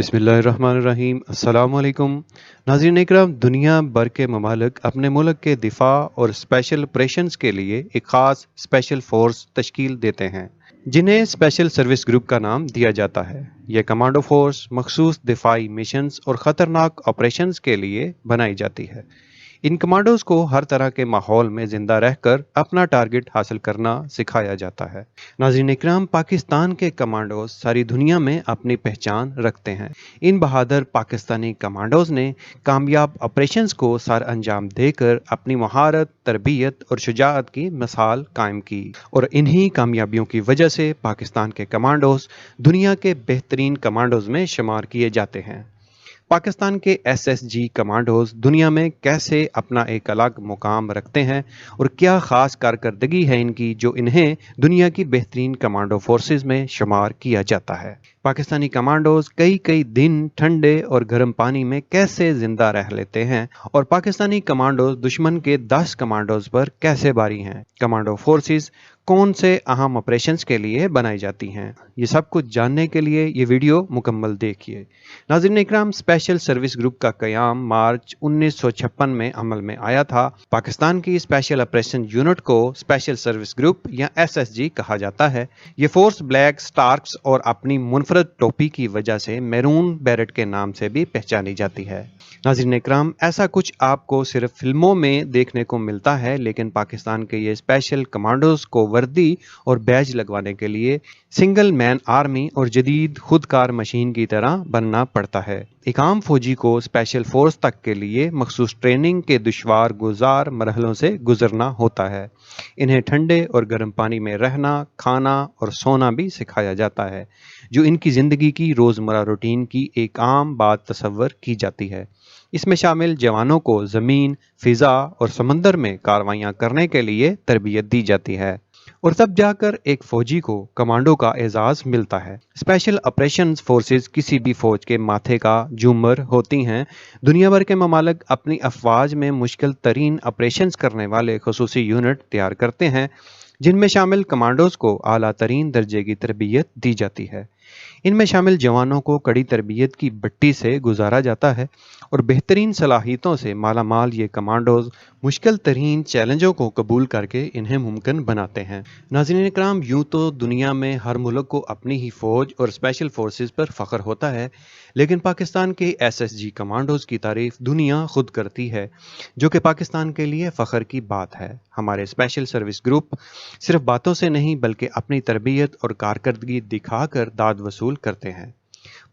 बिस्मिल्लाहिर्रहमानिर्रहीम। अस्सलाम वालेकुम। नाज़रीन इकराम, दुनिया भर के ममालिक अपने मुल्क के दिफा और स्पेशल ऑपरेशंस के लिए एक ख़ास स्पेशल फोर्स तश्कील देते हैं, जिन्हें स्पेशल सर्विस ग्रुप का नाम दिया जाता है। यह कमांडो फोर्स मखसूस दिफाई मिशंस और ख़तरनाक ऑपरेशंस के लिए बनाई जाती है। इन कमांडोज को हर तरह के माहौल में जिंदा रहकर अपना टारगेट हासिल करना सिखाया जाता है। नाज़रीन इकराम, पाकिस्तान के कमांडोज सारी दुनिया में अपनी पहचान रखते हैं। इन बहादुर पाकिस्तानी कमांडोज ने कामयाब ऑपरेशंस को सर अंजाम देकर अपनी महारत, तरबियत और शुजाअत की मिसाल कायम की, और इन्हीं कामयाबियों की वजह से पाकिस्तान के कमांडोज दुनिया के बेहतरीन कमांडोज में शुमार किए जाते हैं। पाकिस्तान के एसएसजी कमांडोज दुनिया में कैसे अपना एक अलग मुकाम रखते हैं और क्या ख़ास कारकर्दगी है इनकी, जो इन्हें दुनिया की बेहतरीन कमांडो फोर्सेस में शुमार किया जाता है। पाकिस्तानी कमांडोज कई कई दिन ठंडे और गर्म पानी में कैसे जिंदा रह लेते हैं, और पाकिस्तानी कमांडोज दुश्मन के 10 कमांडोज पर कैसे भारी हैं। कमांडो फोर्सेस कौन से अहम ऑपरेशंस के लिए बनाई जाती हैं, ये सब कुछ जानने के लिए ये वीडियो मुकम्मल देखिए। नाज़रीन इकराम, स्पेशल सर्विस ग्रुप का क़याम मार्च 1956 में अमल में आया था। पाकिस्तान की स्पेशल ऑपरेशन यूनिट को स्पेशल सर्विस ग्रुप या एसएसजी कहा जाता है। ये फोर्स ब्लैक स्टार्क्स और अपनी मुनफरद टोपी की वजह से मैरून बैरेट के नाम से भी पहचानी जाती है। नाज़रीन इकराम, ऐसा कुछ आपको सिर्फ फिल्मों में देखने को मिलता है, लेकिन पाकिस्तान के ये स्पेशल कमांडोज को वर्दी और बैज लगवाने के लिए सिंगल मैन आर्मी और जदीद खुदकार मशीन की तरह बनना पड़ता है। एक आम फौजी को स्पेशल फोर्स तक के लिए मखसूस ट्रेनिंग के दुश्वार गुजार मरहलों से गुजरना होता है। इन्हें ठंडे और गर्म पानी में रहना, खाना और सोना भी सिखाया जाता है, जो इनकी ज़िंदगी की रोज़मर्रा रूटीन की एक आम बात तस्वर की जाती है। इसमें शामिल जवानों को ज़मीन, फ़िज़ा और समंदर में कार्रवाइयाँ करने के लिए तरबियत दी जाती है, और तब जाकर एक फौजी को कमांडो का एजाज़ मिलता है। स्पेशल ऑपरेशंस फोर्सेस किसी भी फौज के माथे का झूमर होती हैं। दुनिया भर के ममालिक अपनी अफवाज में मुश्किल तरीन ऑपरेशंस करने वाले खुसूसी यूनिट तैयार करते हैं, जिनमें शामिल कमांडोज को आला तरीन दर्जे की तरबियत दी जाती है। इनमें शामिल जवानों को कड़ी तरबियत की भट्टी से गुजारा जाता है, और बेहतरीन सलाहियतों से मालामाल ये कमांडोज मुश्किल तरीन चैलेंजों को कबूल करके इन्हें मुमकिन बनाते हैं। नाज़रीन इकराम, यूँ तो दुनिया में हर मुल्क को अपनी ही फ़ौज और स्पेशल फोर्सेस पर फ़ख्र होता है, लेकिन पाकिस्तान के एसएसजी कमांडोज की तारीफ दुनिया खुद करती है, जो कि पाकिस्तान के लिए फ़ख्र की बात है। हमारे स्पेशल सर्विस ग्रुप सिर्फ बातों से नहीं, बल्कि अपनी तरबियत और कारकर्दगी दिखाकर दाद वसूल करते हैं।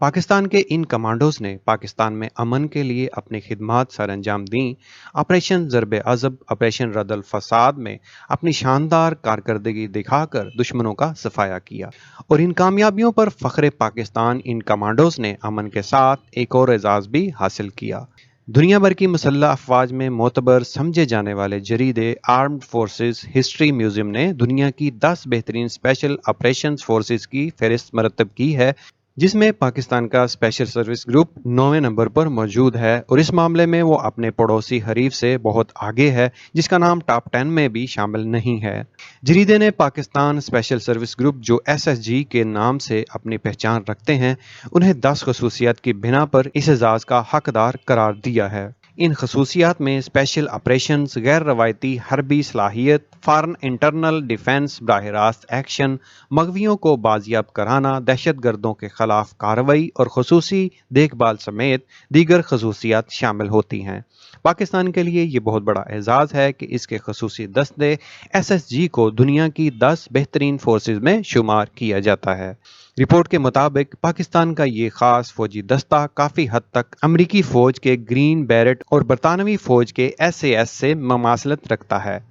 पाकिस्तान के इन कमांडोज ने पाकिस्तान में अमन के लिए अपनी खिदमात सर अंजाम दी। ऑपरेशन ज़र्ब-ए-अज़ब, ऑपरेशन रद्दल फसाद में अपनी शानदार कारकर्दगी दिखाकर दुश्मनों का सफाया किया, और इन कामयाबियों पर फ़ख्र पाकिस्तान इन कमांडोज ने अमन के साथ एक और एजाज़ भी हासिल किया। दुनिया भर की मुसल्लह अफवाज में मोतबर समझे जाने वाले जरीदे आर्म्ड फोर्सेस हिस्ट्री म्यूजियम ने दुनिया की 10 बेहतरीन स्पेशल ऑपरेशंस फोर्सेस की फहरिस्त मरतब की है, जिसमें पाकिस्तान का स्पेशल सर्विस ग्रुप 9वें नंबर पर मौजूद है, और इस मामले में वो अपने पड़ोसी हरीफ से बहुत आगे है, जिसका नाम टॉप 10 में भी शामिल नहीं है। जरीदे ने पाकिस्तान स्पेशल सर्विस ग्रुप, जो एसएसजी के नाम से अपनी पहचान रखते हैं, उन्हें 10 खसूसियात की बिना पर इस एजाज़ का हकदार करार दिया है। इन खसूसियात में स्पेशल ऑपरेशंस, गैर रवायती हरबी सलाहियत, फॉरेन इंटरनल डिफेंस, बराह रास्त एक्शन, मगवियों को बाजियाब कराना, दहशत गर्दों के खिलाफ कार्रवाई और खसूसी देखभाल समेत दीगर खसूसियात शामिल होती हैं। पाकिस्तान के लिए ये बहुत बड़ा एजाज़ है कि इसके खसूसी दस्ते एसएसजी को दुनिया की 10 बेहतरीन फोर्सेस में शुमार किया जाता है। रिपोर्ट के मुताबिक पाकिस्तान का ये खास फौजी दस्ता काफ़ी हद तक अमरीकी फ़ौज के ग्रीन बैरेट और बरतानवी फ़ौज के एसएएस से ममासलत रखता है,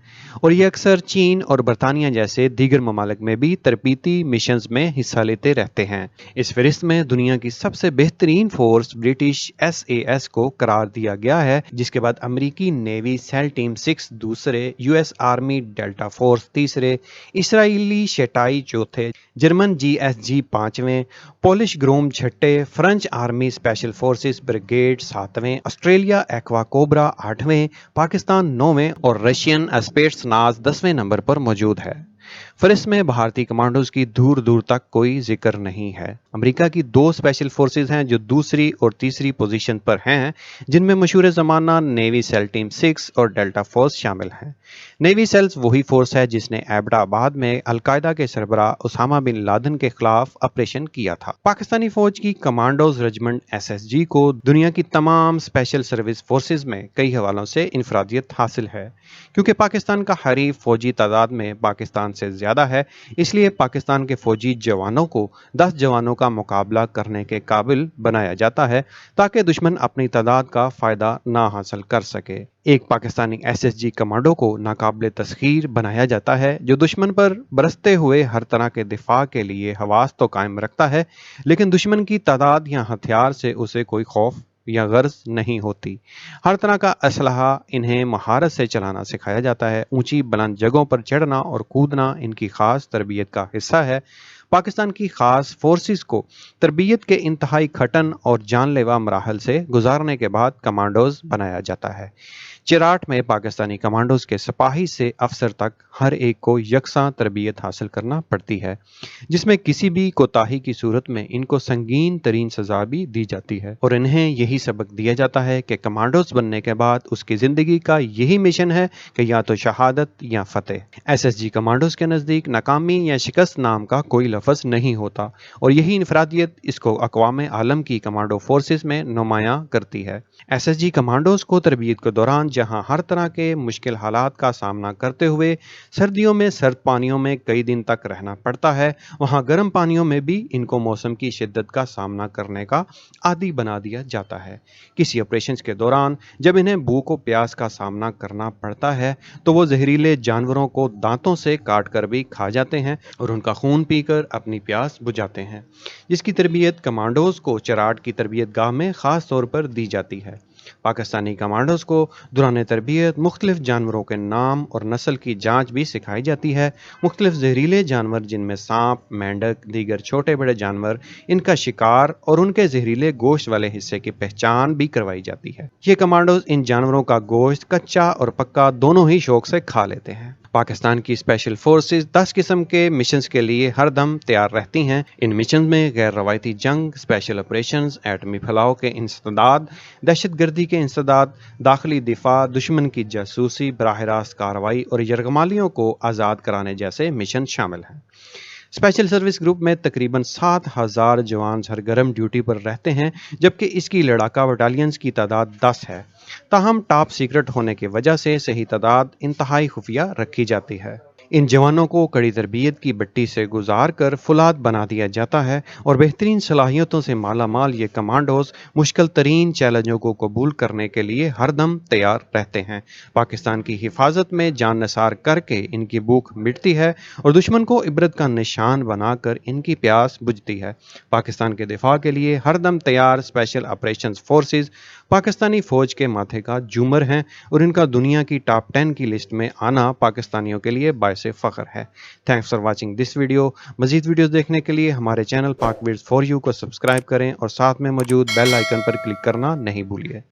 और ये अक्सर चीन और बरतानिया जैसे दीगर ममालिक में भी तरबीती मिशंस में हिस्सा लेते रहते हैं। इस फहरिस्त में दुनिया की सबसे बेहतरीन फोर्स ब्रिटिश एसएएस को करार दिया गया है, जिसके बाद अमरीकी नेवी सेल टीम 6 दूसरे, यूएस आर्मी डेल्टा फोर्स तीसरे, इसराइली शेटाई चौथे, जर्मन जीएसजी 5वें, पोलिश ग्रोम 6ठे, French army special forces brigade 7वें, ऑस्ट्रेलिया एक्वा कोबरा 8वें, पाकिस्तान 9वें और रशियन स्पेट्स नाज 10वें नंबर पर मौजूद है। फहरिस्त में भारतीय कमांडोज की दूर दूर तक कोई जिक्र नहीं है। अमेरिका की 2 स्पेशल फोर्सेज हैं जो दूसरी और तीसरी पोजीशन पर हैं, जिनमें मशहूर ज़माना नेवी सेल टीम 6 और डेल्टा फोर्स शामिल हैं। नेवी सेल्स वही फोर्स है जिसने एबटाबाद में अलकायदा के सरबराह उसामा बिन लादेन के खिलाफ ऑपरेशन किया था। पाकिस्तानी फौज की कमांडोज रेजिमेंट एसएसजी को दुनिया की तमाम स्पेशल सर्विस फोर्सेज में कई हवालों से इनफरादियत हासिल है। क्योंकि पाकिस्तान का हरीफ फौजी तादाद में पाकिस्तान से ज्यादा है, इसलिए पाकिस्तान के फौजी जवानों को 10 जवानों का मुकाबला करने के काबिल बनाया जाता है ताकि दुश्मन अपनी तादाद का फायदा ना हासिल कर सके। एक पाकिस्तानी एसएसजी कमांडो को नाकाबिले तस्खीर बनाया जाता है जो दुश्मन पर बरसते हुए हर तरह के दिफा के लिए हवास तो कायम रखता है, लेकिन दुश्मन की तादाद या हथियार से उसे कोई खौफ या गर्ज नहीं होती। हर तरह का असलहा इन्हें महारत से चलाना सिखाया जाता है। ऊंची बुलंद जगहों पर चढ़ना और कूदना इनकी खास तरबियत का हिस्सा है। पाकिस्तान की खास फोर्सेस को तरबियत के इंतहाई खटन और जानलेवा मराहल से गुजारने के बाद कमांडोज बनाया जाता है। चिराट में पाकिस्तानी कमांडोज के सिपाही से अफसर तक हर एक को यकसां तरबियत हासिल करना पड़ती है, जिसमें किसी भी कोताही की सूरत में इनको संगीन तरीन सजा भी दी जाती है और इन्हें यही सबक दिया जाता है कि कमांडोज बनने के बाद उसकी जिंदगी का यही मिशन है कि या तो शहादत या फतेह। एसएसजी कमांडोज के नज़दीक नाकामी या शिकस्त नाम का कोई लफ्ज़ नहीं होता और यही इनफरादियत इसको अक़वाम आलम की कमांडो फोर्सेस में नुमायां करती है। एसएसजी कमांडोज को तरबियत के दौरान जहां हर तरह के मुश्किल हालात का सामना करते हुए सर्दियों में सर्द पानियों में कई दिन तक रहना पड़ता है, वहां गर्म पानियों में भी इनको मौसम की शिद्दत का सामना करने का आदी बना दिया जाता है। किसी ऑपरेशन के दौरान जब इन्हें भूख और प्यास का सामना करना पड़ता है तो वो जहरीले जानवरों को दांतों से काट कर भी खा जाते हैं और उनका खून पीकर अपनी प्यास बुझाते हैं, जिसकी तरबियत कमांडोज को चराट की तरबियत गाह में खास तौर पर दी जाती है। पाकिस्तानी कमांडोज को दौरान तरबियत मुख्तलिफ जानवरों के नाम और नस्ल की जांच भी सिखाई जाती है। मुख्तलिफ जहरीले जानवर जिनमें सांप, मेंढक, दीगर छोटे बड़े जानवर, इनका शिकार और उनके जहरीले गोश्त वाले हिस्से की पहचान भी करवाई जाती है। ये कमांडोज इन जानवरों का गोश्त कच्चा और पक्का दोनों ही शौक से खा लेते हैं। पाकिस्तान की स्पेशल फोर्सेस 10 किस्म के मिशंस के लिए हर दम तैयार रहती हैं। इन मिशन में गैर रवायती जंग, स्पेशल ऑपरेशंस, एटमी फैलाव के इंसदाद, दहशतगर्दी के इंसदाद, दाखिली दिफा, दुश्मन की जासूसी, बराह रास्त कार्रवाई और यरगमालियों को आज़ाद कराने जैसे मिशन शामिल हैं। स्पेशल सर्विस ग्रुप में तकरीबन 7,000 जवान सरगर्म ड्यूटी पर रहते हैं, जबकि इसकी लड़ाका बटालियंस की तादाद 10 है। ताहम टॉप सीक्रेट होने की वजह से सही तादाद इंतहाई खुफिया रखी जाती है। इन जवानों को कड़ी तरबियत की भट्टी से गुजार कर फुलाद बना दिया जाता है और बेहतरीन सलाहियतों से माला माल ये कमांडोज मुश्किल तरीन चैलेंजों को कबूल करने के लिए हरदम तैयार रहते हैं। पाकिस्तान की हिफाजत में जान निसार करके इनकी भूख मिटती है और दुश्मन को इबरत का निशान बनाकर इनकी प्यास बुझती है। पाकिस्तान के दिफा के लिए हरदम तैयार स्पेशल ऑपरेशन फोर्सेज पाकिस्तानी फौज के माथे का जूमर हैं और इनका दुनिया की टॉप 10 की लिस्ट में आना पाकिस्तानियों के लिए बायसे फ़ख्र है। Thanks for watching this video. मज़ीद वीडियोस देखने के लिए हमारे चैनल पाक विड्स फॉर यू को सब्सक्राइब करें और साथ में मौजूद बेल आइकन पर क्लिक करना नहीं भूलिए।